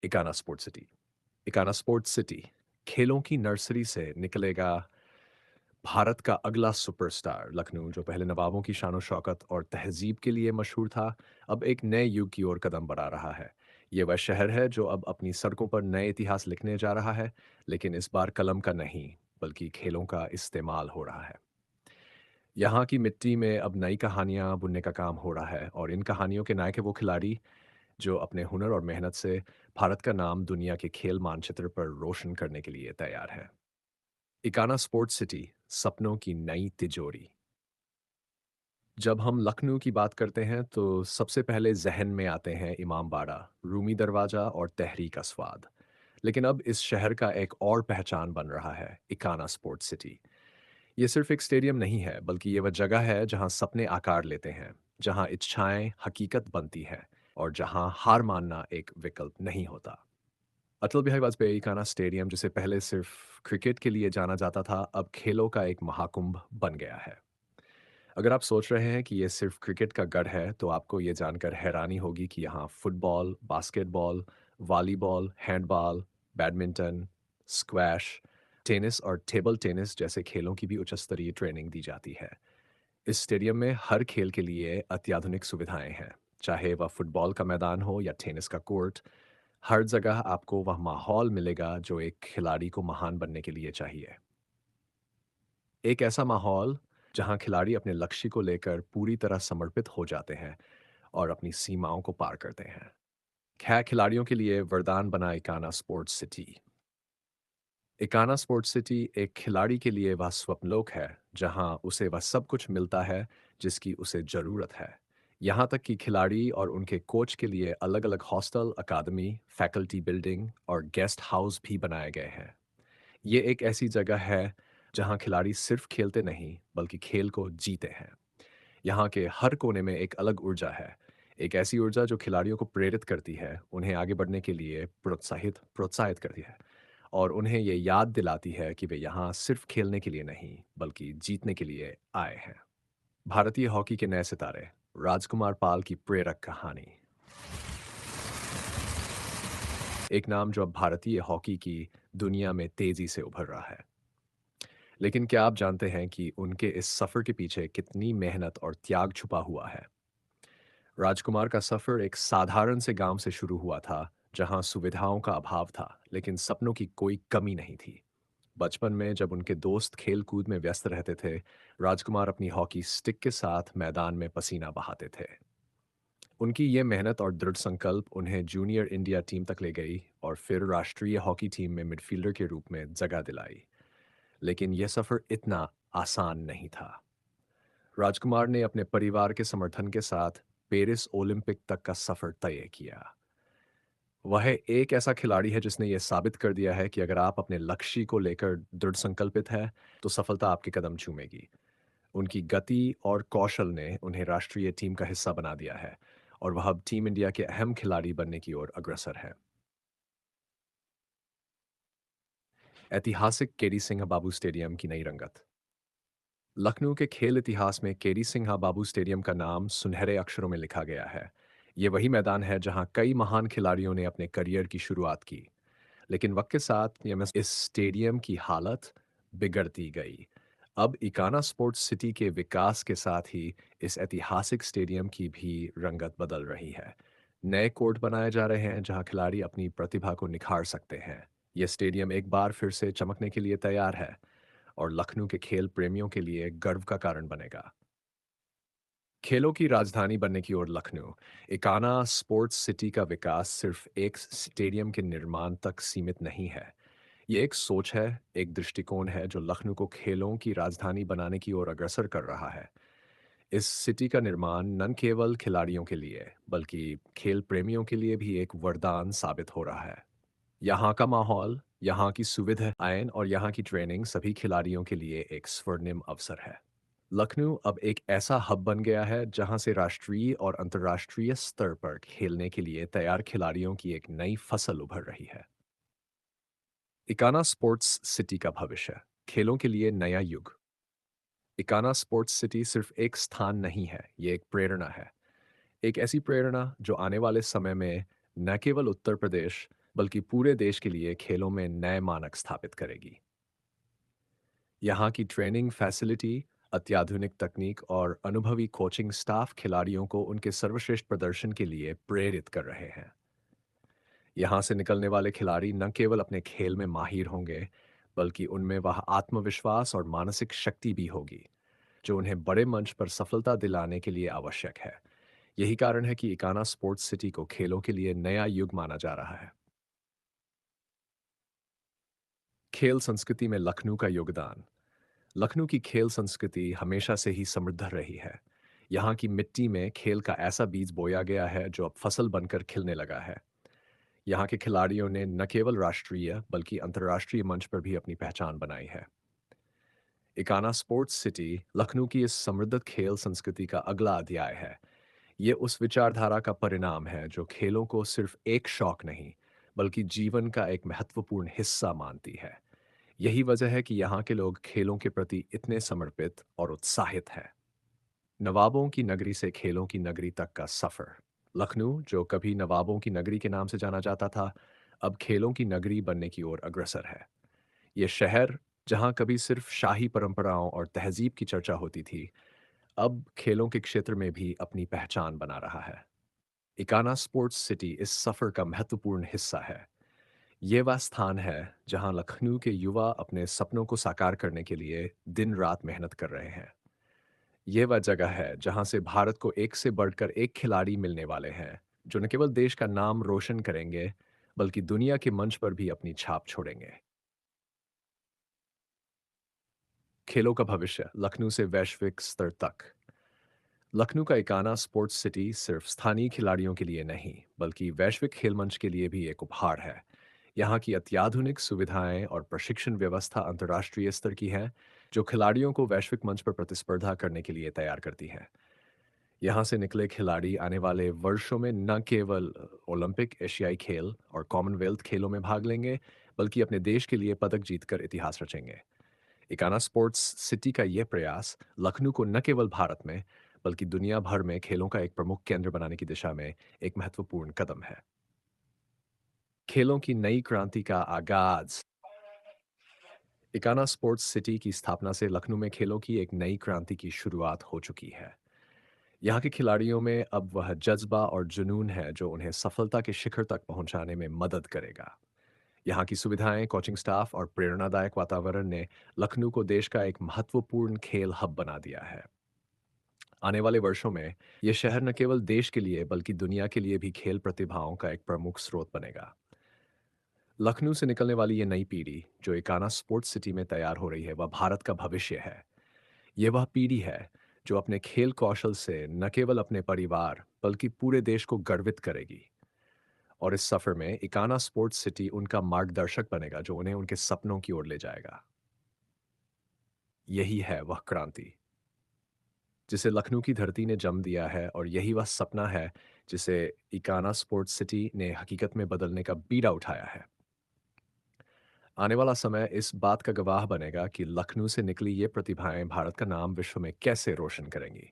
Ekana sports city. Ekana sports city खेलों की nursery से निकलेगा भारत का अगला सुपरस्टार। लखनऊ जो पहले नवाबों की शान शौकत और तहजीब के लिए मशहूर था, अब एक नए युग की ओर कदम बढ़ा रहा है। ये वह शहर है जो अब अपनी सड़कों पर नए इतिहास लिखने जा रहा है, लेकिन इस बार कलम का नहीं, बल्कि खेलों का इस्तेमाल हो रहा है। यहाँ की मिट्टी में अब नई कहानियाँ बुनने का काम हो रहा है, और इन कहानियों के नायक है वो खिलाड़ी जो अपने हुनर और मेहनत से भारत का नाम दुनिया के खेल मानचित्र पर रोशन करने के लिए तैयार है। इकाना स्पोर्ट्स सिटी, सपनों की नई तिजोरी। जब हम लखनऊ की बात करते हैं तो सबसे पहले जहन में आते हैं इमाम बाड़ा, रूमी दरवाजा और तहरी का स्वाद। लेकिन अब इस शहर का एक और पहचान बन रहा है, इकाना स्पोर्ट्स सिटी। ये सिर्फ एक स्टेडियम नहीं है, बल्कि ये वह जगह है जहां सपने आकार लेते हैं, जहां इच्छाएं हकीकत बनती है, और जहां हार मानना एक विकल्प नहीं होता। अटल बिहारी वाजपेयी का ना स्टेडियम, जिसे पहले सिर्फ क्रिकेट के लिए जाना जाता था, अब खेलों का एक महाकुंभ बन गया है। अगर आप सोच रहे हैं कि ये सिर्फ क्रिकेट का गढ़ है, तो आपको ये जानकर हैरानी होगी कि यहाँ football, basketball, volleyball, handball, badminton, squash, tennis और टेबल टेनिस जैसे खेलों की भी उच्च स्तरीय ट्रेनिंग दी जाती है। इस स्टेडियम में हर खेल के लिए अत्याधुनिक सुविधाएं हैं, चाहे वह फुटबॉल का मैदान हो या टेनिस का कोर्ट। हर जगह आपको वह माहौल मिलेगा जो एक खिलाड़ी को महान बनने के लिए चाहिए। एक ऐसा माहौल जहां खिलाड़ी अपने लक्ष्य को लेकर पूरी तरह समर्पित हो जाते हैं और अपनी सीमाओं को पार करते हैं। खैर, खिलाड़ियों के लिए वरदान बना Ekana sports city. Ekana sports city एक खिलाड़ी के लिए वह स्वप्नलोक है, जहां उसे वह सब कुछ मिलता है जिसकी उसे जरूरत है। यहाँ तक कि खिलाड़ी और उनके कोच के लिए अलग अलग हॉस्टल, अकादमी, फैकल्टी बिल्डिंग और गेस्ट हाउस भी बनाए गए हैं। ये एक ऐसी जगह है जहां खिलाड़ी सिर्फ खेलते नहीं, बल्कि खेल को जीते हैं। यहाँ के हर कोने में एक अलग ऊर्जा है, एक ऐसी ऊर्जा जो खिलाड़ियों को प्रेरित करती है, उन्हें आगे बढ़ने के लिए प्रोत्साहित प्रोत्साहित करती है, और उन्हें ये याद दिलाती है कि वे यहाँ सिर्फ खेलने के लिए नहीं, बल्कि जीतने के लिए आए हैं। भारतीय हॉकी के नए सितारे, राजकुमार पाल की प्रेरक कहानी। एक नाम जो अब भारतीय हॉकी की दुनिया में तेजी से उभर रहा है। लेकिन क्या आप जानते हैं कि उनके इस सफर के पीछे कितनी मेहनत और त्याग छुपा हुआ है? राजकुमार का सफर एक साधारण से गांव से शुरू हुआ था, जहां सुविधाओं का अभाव था, लेकिन सपनों की कोई कमी नहीं थी। बचपन में जब उनके दोस्त खेल कूद में व्यस्त रहते थे, राजकुमार अपनी हॉकी स्टिक के साथ मैदान में पसीना बहाते थे। उनकी ये मेहनत और दृढ़ संकल्प उन्हें जूनियर इंडिया टीम तक ले गई, और फिर राष्ट्रीय हॉकी टीम में मिडफील्डर के रूप में जगह दिलाई। लेकिन यह सफर इतना आसान नहीं था। राजकुमार ने अपने परिवार के समर्थन के साथ पेरिस ओलंपिक तक का सफर तय किया। वह एक ऐसा खिलाड़ी है जिसने यह साबित कर दिया है कि अगर आप अपने लक्ष्य को लेकर दृढ़ संकल्पित है, तो सफलता आपके कदम चूमेगी। उनकी गति और कौशल ने उन्हें राष्ट्रीय टीम का हिस्सा बना दिया है, और वह अब टीम इंडिया के अहम खिलाड़ी बनने की ओर अग्रसर है। ऐतिहासिक केडी सिंह बाबू स्टेडियम की नई रंगत। लखनऊ के खेल इतिहास में केडी सिंह बाबू स्टेडियम का नाम सुनहरे अक्षरों में लिखा गया है। ये वही मैदान है जहां कई महान खिलाड़ियों ने अपने करियर की शुरुआत की। लेकिन वक्त के साथ इस स्टेडियम की हालत बिगड़ती गई। अब इकाना स्पोर्ट्स सिटी के विकास के साथ ही इस ऐतिहासिक स्टेडियम की भी रंगत बदल रही है। नए कोर्ट बनाए जा रहे हैं जहां खिलाड़ी अपनी प्रतिभा को निखार सकते हैं। यह स्टेडियम एक बार फिर से चमकने के लिए तैयार है, और लखनऊ के खेल प्रेमियों के लिए गर्व का कारण बनेगा। खेलों की राजधानी बनने की ओर लखनऊ। इकाना स्पोर्ट्स सिटी का विकास सिर्फ एक स्टेडियम के निर्माण तक सीमित नहीं है। ये एक सोच है, एक दृष्टिकोण है जो लखनऊ को खेलों की राजधानी बनाने की ओर अग्रसर कर रहा है। इस सिटी का निर्माण न केवल खिलाड़ियों के लिए, बल्कि खेल प्रेमियों के लिए भी एक वरदान साबित हो रहा है। यहाँ का माहौल, यहाँ की सुविधाएं और यहाँ की ट्रेनिंग सभी खिलाड़ियों के लिए एक स्वर्णिम अवसर है। लखनऊ अब एक ऐसा हब बन गया है जहाँ से राष्ट्रीय और अंतर्राष्ट्रीय स्तर पर खेलने के लिए तैयार खिलाड़ियों की एक नई फसल उभर रही है। इकाना स्पोर्ट्स सिटी का भविष्य, खेलों के लिए नया युग। इकाना स्पोर्ट्स सिटी सिर्फ एक स्थान नहीं है, ये एक प्रेरणा है। एक ऐसी प्रेरणा जो आने वाले समय में न केवल उत्तर प्रदेश, बल्कि पूरे देश के लिए खेलों में नए मानक स्थापित करेगी। यहाँ की ट्रेनिंग फैसिलिटी, अत्याधुनिक तकनीक और अनुभवी कोचिंग स्टाफ खिलाड़ियों को उनके सर्वश्रेष्ठ प्रदर्शन के लिए प्रेरित कर रहे हैं। यहाँ से निकलने वाले खिलाड़ी न केवल अपने खेल में माहिर होंगे, बल्कि उनमें वह आत्मविश्वास और मानसिक शक्ति भी होगी, जो उन्हें बड़े मंच पर सफलता दिलाने के लिए आवश्यक है। यही कारण है कि इकाना स्पोर्ट्स सिटी को खेलों के लिए नया युग माना जा रहा है। खेल संस्कृति में लखनऊ का योगदान। लखनऊ की खेल संस्कृति हमेशा से ही समृद्ध रही है। यहाँ की मिट्टी में खेल का ऐसा बीज बोया गया है जो अब फसल बनकर खिलने लगा है। यहाँ के खिलाड़ियों ने न केवल राष्ट्रीय बल्कि अंतर्राष्ट्रीय मंच पर भी अपनी पहचान बनाई है। इकाना स्पोर्ट्स सिटी लखनऊ की इस समृद्ध खेल संस्कृति का अगला अध्याय है। ये उस विचारधारा का परिणाम है जो खेलों को सिर्फ एक शौक नहीं, बल्कि जीवन का एक महत्वपूर्ण हिस्सा मानती है। यही वजह है कि यहाँ के लोग खेलों के प्रति इतने समर्पित और उत्साहित हैं। नवाबों की नगरी से खेलों की नगरी तक का सफर। लखनऊ, जो कभी नवाबों की नगरी के नाम से जाना जाता था, अब खेलों की नगरी बनने की ओर अग्रसर है। ये शहर, जहाँ कभी सिर्फ शाही परंपराओं और तहजीब की चर्चा होती थी, अब खेलों के क्षेत्र में भी अपनी पहचान बना रहा है। इकाना स्पोर्ट्स सिटी इस सफर का महत्वपूर्ण हिस्सा है। ये वह स्थान है जहाँ लखनऊ के युवा अपने सपनों को साकार करने के लिए दिन रात मेहनत कर रहे हैं। ये वह जगह है जहाँ से भारत को एक से बढ़कर एक खिलाड़ी मिलने वाले हैं, जो न केवल देश का नाम रोशन करेंगे, बल्कि दुनिया के मंच पर भी अपनी छाप छोड़ेंगे। खेलों का भविष्य लखनऊ से वैश्विक स्तर तक। लखनऊ का इकाना स्पोर्ट्स सिटी सिर्फ स्थानीय खिलाड़ियों के लिए नहीं, बल्कि वैश्विक खेल मंच के लिए भी एक उपहार है। यहाँ की अत्याधुनिक सुविधाएं और प्रशिक्षण व्यवस्था अंतर्राष्ट्रीय स्तर की है, जो खिलाड़ियों को वैश्विक मंच पर प्रतिस्पर्धा करने के लिए तैयार करती है। यहाँ से निकले खिलाड़ी आने वाले वर्षों में न केवल ओलंपिक, एशियाई खेल और कॉमनवेल्थ खेलों में भाग लेंगे, बल्कि अपने देश के लिए पदक जीतकर इतिहास रचेंगे। इकाना स्पोर्ट्स सिटी का यह प्रयास लखनऊ को न केवल भारत में, बल्कि दुनिया भर में खेलों का एक प्रमुख केंद्र बनाने की दिशा में एक महत्वपूर्ण कदम है। खेलों की नई क्रांति का आगाज। इकाना स्पोर्ट्स सिटी की स्थापना से लखनऊ में खेलों की एक नई क्रांति की शुरुआत हो चुकी है। यहाँ के खिलाड़ियों में अब वह जज्बा और जुनून है जो उन्हें सफलता के शिखर तक पहुंचाने में मदद करेगा। यहाँ की सुविधाएं, कोचिंग स्टाफ और प्रेरणादायक वातावरण ने लखनऊ को देश का एक महत्वपूर्ण खेल हब बना दिया है। आने वाले वर्षों में यह शहर न केवल देश के लिए बल्कि दुनिया के लिए भी खेल प्रतिभाओं का एक प्रमुख स्रोत बनेगा। लखनऊ से निकलने वाली ये नई पीढ़ी जो इकाना स्पोर्ट्स सिटी में तैयार हो रही है, वह भारत का भविष्य है। ये वह पीढ़ी है जो अपने खेल कौशल से न केवल अपने परिवार बल्कि पूरे देश को गर्वित करेगी। और इस सफर में इकाना स्पोर्ट्स सिटी उनका मार्गदर्शक बनेगा जो उन्हें उनके सपनों की ओर ले जाएगा। यही है वह क्रांति जिसे लखनऊ की धरती ने जन्म दिया है, और यही वह सपना है जिसे इकाना स्पोर्ट्स सिटी ने हकीकत में बदलने का बीड़ा उठाया है। आने वाला समय इस बात का गवाह बनेगा कि लखनऊ से निकली ये प्रतिभाएं भारत का नाम विश्व में कैसे रोशन करेंगी।